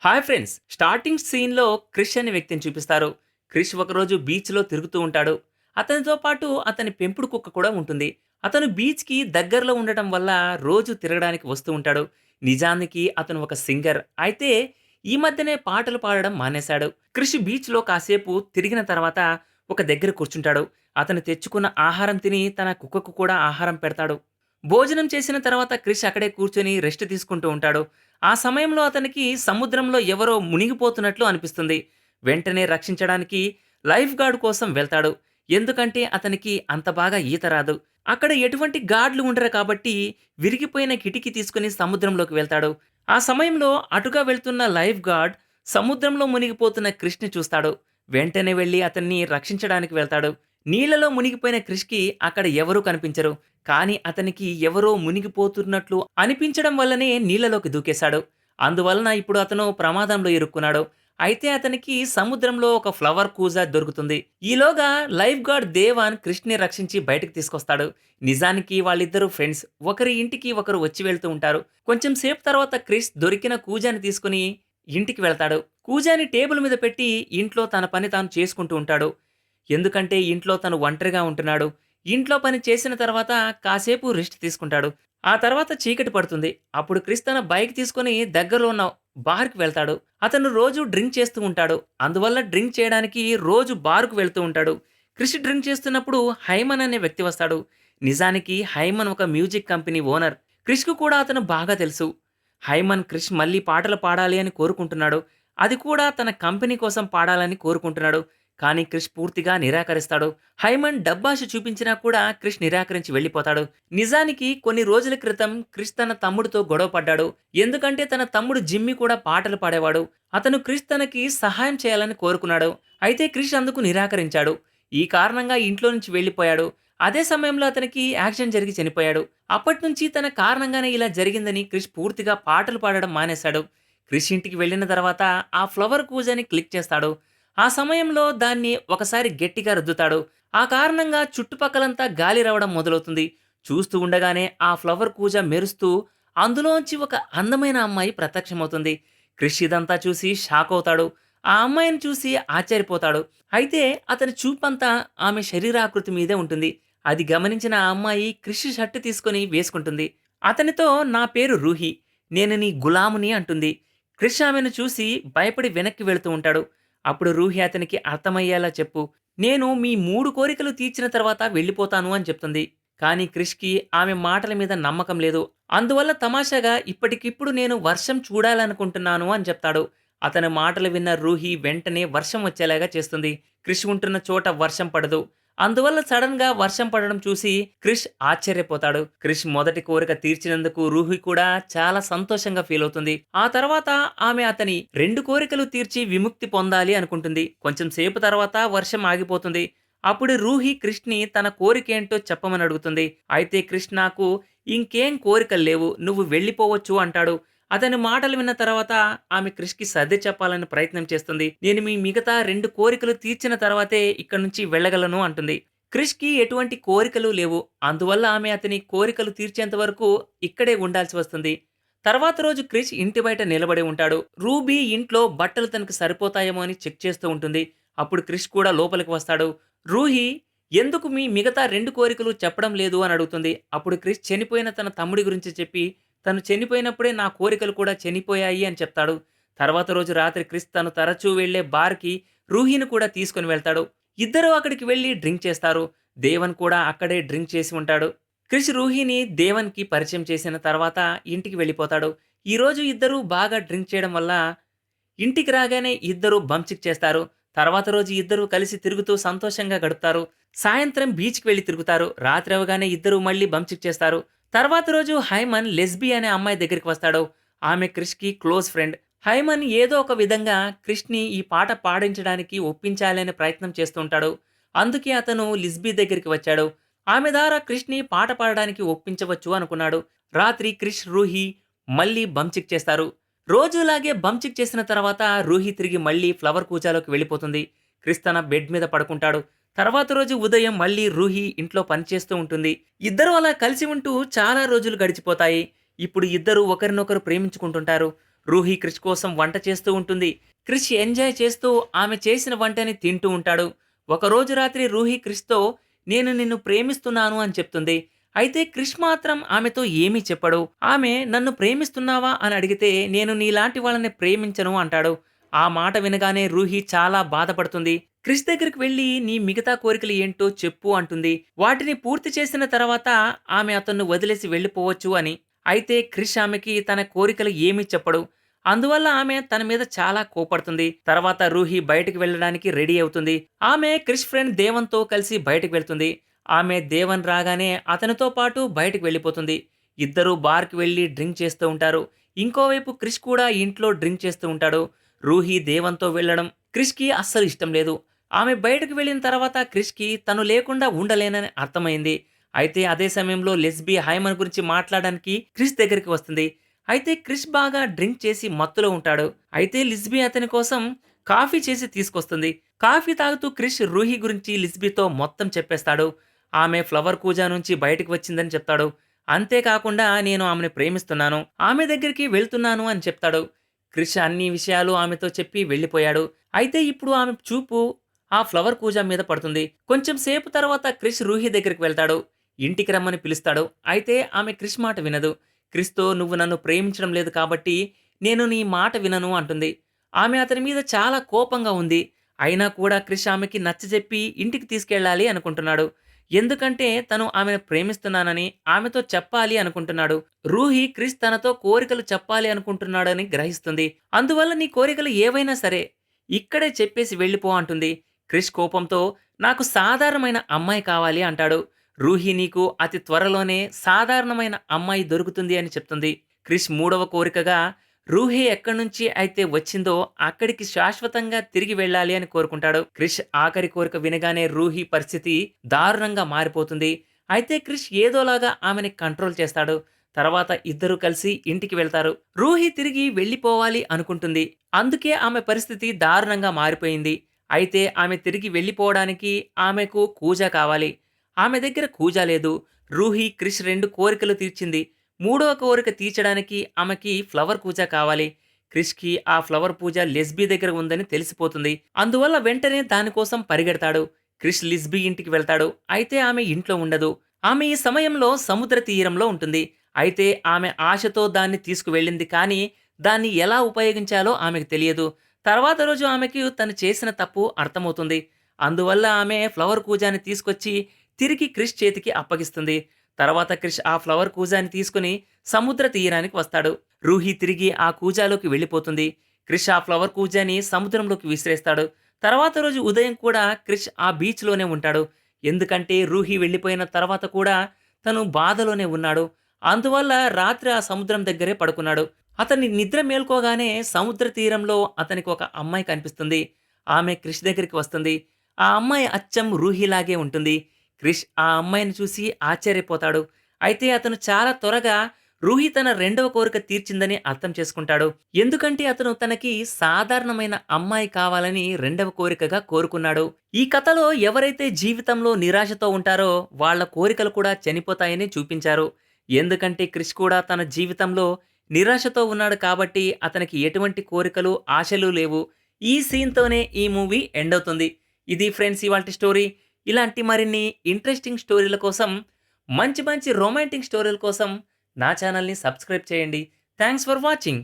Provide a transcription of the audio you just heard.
Hi friends, starting సీన్‌లో క్రిష్ అనే వ్యక్తిని చూపిస్తారు. క్రిష్ ఒకరోజు బీచ్‌లో తిరుగుతూ ఉంటాడు. అతనితో పాటు అతని పెంపుడు కుక్క కూడా ఉంటుంది. అతను బీచ్‌కి దగ్గరలో ఉండటం వల్ల రోజు తిరగడానికి వస్తూ ఉంటాడు. నిజానికి అతను ఒక సింగర్. అయితే ఈ మధ్యనే పాటలు పాడడం మానేశాడు. క్రిష్ బీచ్‌లో కాసేపు తిరిగిన తర్వాత ఒక దగ్గర కూర్చుంటాడు. అతను తెచ్చుకున్న ఆహారం తిని తన కుక్కకు కూడా ఆహారం పెడతాడు. భోజనం చేసిన తర్వాత క్రిష్ అక్కడే కూర్చొని రెస్ట్ తీసుకుంటూ ఉంటాడు. ఆ సమయంలో అతనికి సముద్రంలో ఎవరో మునిగిపోతున్నట్లు అనిపిస్తుంది. వెంటనే రక్షించడానికి లైఫ్ గార్డ్ కోసం వెళ్తాడు. ఎందుకంటే అతనికి అంత బాగా ఈత రాదు. అక్కడ ఎటువంటి గార్డ్‌లు ఉండరు కాబట్టి విరిగిపోయిన కిటికీ తీసుకొని సముద్రంలోకి వెళ్తాడు. ఆ సమయంలో అటుగా వెళ్తున్న లైఫ్ గార్డ్ సముద్రంలో మునిగిపోతున్న క్రిష్‌ని చూస్తాడు. వెంటనే వెళ్లి అతన్ని రక్షించడానికి వెళ్తాడు. నీళ్లలో మునిగిపోయిన క్రిష్‌కి అక్కడ ఎవరూ కనిపించరు. కానీ అతనికి ఎవరో మునిగిపోతున్నట్లు అనిపించడం వల్లనే నీళ్లలోకి దూకేశాడు. అందువలన ఇప్పుడు అతను ప్రమాదంలో ఇరుక్కున్నాడు. అయితే అతనికి సముద్రంలో ఒక ఫ్లవర్ కూజా దొరుకుతుంది. ఈలోగా లైఫ్ గార్డ్ దేవాన్ క్రిష్‌ని రక్షించి బయటకు తీసుకొస్తాడు. నిజానికి వాళ్ళిద్దరూ ఫ్రెండ్స్. ఒకరి ఇంటికి ఒకరు వచ్చి వెళ్తూ ఉంటారు. కొంచెం సేపు తర్వాత క్రిష్ దొరికిన కూజాని తీసుకుని ఇంటికి వెళ్తాడు. కూజాని టేబుల్ మీద పెట్టి ఇంట్లో తన పని తాను చేసుకుంటూ ఉంటాడు. ఎందుకంటే ఇంట్లో తను ఒంటరిగా ఉంటున్నాడు. ఇంట్లో పని చేసిన తర్వాత కాసేపు రెస్ట్ తీసుకుంటాడు. ఆ తర్వాత చీకటి పడుతుంది. అప్పుడు క్రిస్ తన బైక్ తీసుకొని దగ్గరలో ఉన్న బార్‌కి వెళ్తాడు. అతను రోజు డ్రింక్ చేస్తూ ఉంటాడు. అందువల్ల డ్రింక్ చేయడానికి రోజు బార్‌కు వెళ్తూ ఉంటాడు. క్రిష్ డ్రింక్ చేస్తున్నప్పుడు హైమన్ అనే వ్యక్తి వస్తాడు. నిజానికి హైమన్ ఒక మ్యూజిక్ కంపెనీ ఓనర్. క్రిష్‌కు కూడా అతను బాగా తెలుసు. హైమన్ క్రిష్ మళ్ళీ పాటలు పాడాలి అని కోరుకుంటున్నాడు. అది కూడా తన కంపెనీ కోసం పాడాలని కోరుకుంటున్నాడు. కానీ క్రిష్ పూర్తిగా నిరాకరిస్తాడు. హైమన్ డబ్బాష చూపించినా కూడా క్రిష్ నిరాకరించి వెళ్ళిపోతాడు. నిజానికి కొన్ని రోజుల క్రితం క్రిష్ తన తమ్ముడితో గొడవ పడ్డాడు. ఎందుకంటే తన తమ్ముడు జిమ్మీ కూడా పాటలు పాడేవాడు. అతను క్రిష్ తనకి సహాయం చేయాలని కోరుకున్నాడు. అయితే క్రిష్ అందుకు నిరాకరించాడు. ఈ కారణంగా ఇంట్లో నుంచి వెళ్ళిపోయాడు. అదే సమయంలో అతనికి యాక్సిడెంట్ జరిగి చనిపోయాడు. అప్పటినుంచి తన కారణంగానే ఇలా జరిగిందని క్రిష్ పూర్తిగా పాటలు పాడడం మానేశాడు. క్రిష్ ఇంటికి వెళ్ళిన తర్వాత ఆ ఫ్లవర్ కూజని క్లిక్ చేస్తాడు. ఆ సమయంలో దాన్ని ఒకసారి గట్టిగా రుద్దుతాడు. ఆ కారణంగా చుట్టుపక్కలంతా గాలి రావడం మొదలవుతుంది. చూస్తూ ఉండగానే ఆ ఫ్లవర్ కూజ మెరుస్తూ అందులోంచి ఒక అందమైన అమ్మాయి ప్రత్యక్షమవుతుంది. క్రిష్ ఇదంతా చూసి షాక్ అవుతాడు. ఆ అమ్మాయిని చూసి ఆశ్చర్యపోతాడు. అయితే అతని చూపంతా ఆమె శరీరాకృతి మీదే ఉంటుంది. అది గమనించిన ఆ అమ్మాయి క్రిష్ షర్ట్ తీసుకొని వేసుకుంటుంది. అతనితో నా పేరు రూహి, నేను నీ గులాముని అంటుంది. క్రిష్ ఆమెను చూసి భయపడి వెనక్కి వెళుతూ ఉంటాడు. అప్పుడు రూహి అతనికి అర్థమయ్యేలా చెప్పు, నేను మీ 3 కోరికలు తీర్చిన తర్వాత వెళ్ళిపోతాను అని చెప్తుంది. కానీ క్రిష్‌కి ఆమె మాటల మీద నమ్మకం లేదు. అందువల్ల తమాషాగా ఇప్పటికిప్పుడు నేను వర్షం చూడాలనుకుంటున్నాను అని చెప్తాడు. అతని మాటలు విన్న రూహి వెంటనే వర్షం వచ్చేలాగా చేస్తుంది. క్రిష్ ఉంటున్న చోట వర్షం పడదు. అందువల్ల సడన్‌గా వర్షం పడడం చూసి క్రిష్ ఆశ్చర్యపోతాడు. క్రిష్ మొదటి కోరిక తీర్చినందుకు రూహి కూడా చాలా సంతోషంగా ఫీల్ అవుతుంది. ఆ తర్వాత ఆమె అతని 2 కోరికలు తీర్చి విముక్తి పొందాలి అనుకుంటుంది. కొంచెం సేపు తర్వాత వర్షం ఆగిపోతుంది. అప్పుడు రూహి క్రిష్‌ని తన కోరికేంటో చెప్పమని అడుగుతుంది. అయితే క్రిష్ నాకు ఇంకేం కోరికలు లేవు, నువ్వు వెళ్ళిపోవచ్చు అంటాడు. అతని మాటలు విన్న తర్వాత ఆమె క్రిష్‌కి సర్ది చెప్పాలని ప్రయత్నం చేస్తుంది. నేను మీ మిగతా 2 కోరికలు తీర్చిన తర్వాతే ఇక్కడి నుంచి వెళ్ళగలను అంటుంది. క్రిష్‌కి ఎటువంటి కోరికలు లేవు. అందువల్ల ఆమె అతని కోరికలు తీర్చేంత వరకు ఇక్కడే ఉండాల్సి వస్తుంది. తర్వాత రోజు క్రిష్ ఇంటి బయట నిలబడి ఉంటాడు. రూబీ ఇంట్లో బట్టలు తనకు సరిపోతాయేమో అని చెక్ చేస్తూ ఉంటుంది. అప్పుడు క్రిష్ కూడా లోపలికి వస్తాడు. రూహి ఎందుకు మీ మిగతా 2 కోరికలు చెప్పడం లేదు అని అడుగుతుంది. అప్పుడు క్రిష్ చనిపోయిన తన తమ్ముడి గురించి చెప్పి తను చనిపోయినప్పుడే నా కోరికలు కూడా చనిపోయాయి అని చెప్తాడు. తర్వాత రోజు రాత్రి క్రిస్ తను తరచూ వెళ్లే బార్‌కి రూహీని కూడా తీసుకొని వెళ్తాడు. ఇద్దరూ అక్కడికి వెళ్లి డ్రింక్ చేస్తారు. దేవన్ కూడా అక్కడే డ్రింక్ చేసి ఉంటాడు. క్రిష్ రూహీని దేవన్‌కి పరిచయం చేసిన తర్వాత ఇంటికి వెళ్ళిపోతాడు. ఈరోజు ఇద్దరూ బాగా డ్రింక్ చేయడం వల్ల ఇంటికి రాగానే ఇద్దరూ బంచిక్ చేస్తారు. తర్వాత రోజు ఇద్దరూ కలిసి తిరుగుతూ సంతోషంగా గడుపుతారు. సాయంత్రం బీచ్‌కి వెళ్లి తిరుగుతారు. రాత్రి అవ్వగానే ఇద్దరూ మళ్ళీ బంచిక్ చేస్తారు. తర్వాత రోజు హైమన్ లెస్బీ అనే అమ్మాయి దగ్గరికి వస్తాడు. ఆమె క్రిష్‌కి క్లోజ్ ఫ్రెండ్. హైమన్ ఏదో ఒక విధంగా క్రిష్‌ని ఈ పాట పాడించడానికి ఒప్పించాలనే ప్రయత్నం చేస్తూ ఉంటాడు. అందుకే అతను లిస్బీ దగ్గరికి వచ్చాడు. ఆమె ద్వారా క్రిష్‌ని పాట పాడడానికి ఒప్పించవచ్చు అనుకున్నాడు. రాత్రి క్రిష్, రూహి మళ్ళీ బంచిక్ చేస్తారు. రోజులాగే బంచిక్ చేసిన తర్వాత రూహి తిరిగి మళ్ళీ ఫ్లవర్ కూజాలోకి వెళ్ళిపోతుంది. క్రిష్ తన బెడ్ మీద పడుకుంటాడు. తర్వాత రోజు ఉదయం మళ్ళీ రూహి ఇంట్లో పనిచేస్తూ ఉంటుంది. ఇద్దరూ అలా కలిసి ఉంటూ చాలా రోజులు గడిచిపోతాయి. ఇప్పుడు ఇద్దరూ ఒకరినొకరు ప్రేమించుకుంటుంటారు. రూహి క్రిష్ కోసం వంట చేస్తూ ఉంటుంది. క్రిష్ ఎంజాయ్ చేస్తూ ఆమె చేసిన వంటని తింటూ ఉంటాడు. ఒకరోజు రాత్రి రూహి క్రిష్‌తో నేను నిన్ను ప్రేమిస్తున్నాను అని చెప్తుంది. అయితే క్రిష్ మాత్రం ఆమెతో ఏమీ చెప్పడు. ఆమె నన్ను ప్రేమిస్తున్నావా అని అడిగితే నేను నీలాంటి వాళ్ళని ప్రేమించను అంటాడు. ఆ మాట వినగానే రూహి చాలా బాధపడుతుంది. క్రిష్ దగ్గరికి వెళ్లి నీ మిగతా కోరికలు ఏంటో చెప్పు అంటుంది. వాటిని పూర్తి చేసిన తర్వాత ఆమె అతన్ని వదిలేసి వెళ్ళిపోవచ్చు అని. అయితే క్రిష్ ఆమెకి తన కోరికలు ఏమీ చెప్పడు. అందువల్ల ఆమె తన మీద చాలా కోపడుతుంది. తర్వాత రూహి బయటికి వెళ్ళడానికి రెడీ అవుతుంది. ఆమె క్రిష్ ఫ్రెండ్ దేవన్‌తో కలిసి బయటికి వెళ్తుంది. ఆమె దేవన్ రాగానే అతనితో పాటు బయటికి వెళ్ళిపోతుంది. ఇద్దరూ బార్‌కి వెళ్లి డ్రింక్ చేస్తూ ఉంటారు. ఇంకోవైపు క్రిష్ కూడా ఇంట్లో డ్రింక్ చేస్తూ ఉంటాడు. రూహి దేవన్‌తో వెళ్ళడం క్రిష్‌కి అస్సలు ఇష్టం లేదు. ఆమె బయటకు వెళ్ళిన తర్వాత క్రిష్‌కి తను లేకుండా ఉండలేనని అర్థమైంది. అయితే అదే సమయంలో లెస్బీ హైమన్ గురించి మాట్లాడడానికి క్రిష్ దగ్గరికి వస్తుంది. అయితే క్రిష్ బాగా డ్రింక్ చేసి మత్తులో ఉంటాడు. అయితే లిస్బీ అతని కోసం కాఫీ చేసి తీసుకొస్తుంది. కాఫీ తాగుతూ క్రిష్ రూహి గురించి లిస్బీతో మొత్తం చెప్పేస్తాడు. ఆమె ఫ్లవర్ కూజా నుంచి బయటకు వచ్చిందని చెప్తాడు. అంతేకాకుండా నేను ఆమెను ప్రేమిస్తున్నాను. ఆమె దగ్గరికి వెళ్తున్నాను అని చెప్తాడు. క్రిష్ అన్ని విషయాలు ఆమెతో చెప్పి వెళ్ళిపోయాడు. అయితే ఇప్పుడు ఆమె చూపు ఆ ఫ్లవర్ కూజా మీద పడుతుంది. కొంచెం సేపు తర్వాత క్రిష్ రూహి దగ్గరికి వెళ్తాడు. ఇంటికి రమ్మని పిలుస్తాడు. అయితే ఆమె క్రిష్ మాట వినదు. క్రిష్‌తో నువ్వు నన్ను ప్రేమించడం లేదు కాబట్టి నేను నీ మాట వినను అంటుంది. ఆమె అతని మీద చాలా కోపంగా ఉంది. అయినా కూడా క్రిష్ ఆమెకి నచ్చజెప్పి ఇంటికి తీసుకెళ్ళాలి అనుకుంటున్నాడు. ఎందుకంటే తను ఆమెను ప్రేమిస్తున్నానని ఆమెతో చెప్పాలి అనుకుంటున్నాడు. రూహి క్రిష్ తనతో కోరికలు చెప్పాలి అనుకుంటున్నాడని గ్రహిస్తుంది. అందువల్ల నీ కోరికలు ఏవైనా సరే ఇక్కడే చెప్పేసి వెళ్ళిపో అంటుంది. క్రిష్ కోపంతో నాకు సాధారణమైన అమ్మాయి కావాలి అంటాడు. రూహి నీకు అతి త్వరలోనే సాధారణమైన అమ్మాయి దొరుకుతుంది అని చెప్తుంది. క్రిష్ మూడవ కోరికగా రూహి ఎక్కడి నుంచి అయితే వచ్చిందో అక్కడికి శాశ్వతంగా తిరిగి వెళ్ళాలి అని కోరుకుంటాడు. క్రిష్ ఆఖరి కోరిక వినగానే రూహి పరిస్థితి దారుణంగా మారిపోతుంది. అయితే క్రిష్ ఏదోలాగా ఆమెని కంట్రోల్ చేస్తాడు. తర్వాత ఇద్దరూ కలిసి ఇంటికి వెళ్తారు. రూహి తిరిగి వెళ్ళిపోవాలి అనుకుంటుంది. అందుకే ఆమె పరిస్థితి దారుణంగా మారిపోయింది. అయితే ఆమె తిరిగి వెళ్ళిపోవడానికి ఆమెకు కూజా కావాలి. ఆమె దగ్గర కూజా లేదు. రూహి క్రిష్ 2 కోరికలు తీర్చింది. మూడవ కోరిక తీర్చడానికి ఆమెకి ఫ్లవర్ కూజా కావాలి. క్రిష్‌కి ఆ ఫ్లవర్ పూజ లెస్బీ దగ్గర ఉందని తెలిసిపోతుంది. అందువల్ల వెంటనే దానికోసం పరిగెడతాడు. క్రిష్ లిస్బీ ఇంటికి వెళ్తాడు. అయితే ఆమె ఇంట్లో ఉండదు. ఆమె ఈ సమయంలో సముద్ర తీరంలో ఉంటుంది. అయితే ఆమె ఆశతో దాన్ని తీసుకువెళ్ళింది కానీ దాన్ని ఎలా ఉపయోగించాలో ఆమెకు తెలియదు. తర్వాత రోజు ఆమెకు తను చేసిన తప్పు అర్థమవుతుంది. అందువల్ల ఆమె ఫ్లవర్ కూజాని తీసుకొచ్చి తిరిగి క్రిష్ చేతికి అప్పగిస్తుంది. తర్వాత క్రిష్ ఆ ఫ్లవర్ కూజాని తీసుకుని సముద్ర తీరానికి వస్తాడు. రూహి తిరిగి ఆ కూజాలోకి వెళ్ళిపోతుంది. క్రిష్ ఆ ఫ్లవర్ కూజాని సముద్రంలోకి విసిరేస్తాడు. తర్వాత రోజు ఉదయం కూడా క్రిష్ ఆ బీచ్‌లోనే ఉంటాడు. ఎందుకంటే రూహి వెళ్ళిపోయిన తర్వాత కూడా తను బాధలోనే ఉన్నాడు. అందువల్ల రాత్రి ఆ సముద్రం దగ్గరే పడుకున్నాడు. అతని నిద్ర మేల్కోగానే సముద్ర తీరంలో అతనికి ఒక అమ్మాయి కనిపిస్తుంది. ఆమె క్రిష్ దగ్గరికి వస్తుంది. ఆ అమ్మాయి అచ్చం రూహీలాగే ఉంటుంది. క్రిష్ ఆ అమ్మాయిని చూసి ఆశ్చర్యపోతాడు. అయితే అతను చాలా త్వరగా రూహి తన రెండవ కోరిక తీర్చిందని అర్థం చేసుకుంటాడు. ఎందుకంటే అతను తనకి సాధారణమైన అమ్మాయి కావాలని రెండవ కోరికగా కోరుకున్నాడు. ఈ కథలో ఎవరైతే జీవితంలో నిరాశతో ఉంటారో వాళ్ళ కోరికలు కూడా చనిపోతాయని చూపించారు. ఎందుకంటే క్రిష్ కూడా తన జీవితంలో నిరాశతో ఉన్నాడు కాబట్టి అతనికి ఎటువంటి కోరికలు, ఆశలు లేవు. ఈ సీన్‌తోనే ఈ మూవీ ఎండ్ అవుతుంది. ఇది ఫ్రెండ్స్ ఇవాల్టి స్టోరీ. ఇలాంటి మరిన్ని ఇంట్రెస్టింగ్ స్టోరీల కోసం, మంచి మంచి రొమాంటిక్ స్టోరీల కోసం నా ఛానల్‌ని సబ్స్క్రైబ్ చేయండి. Thanks for watching.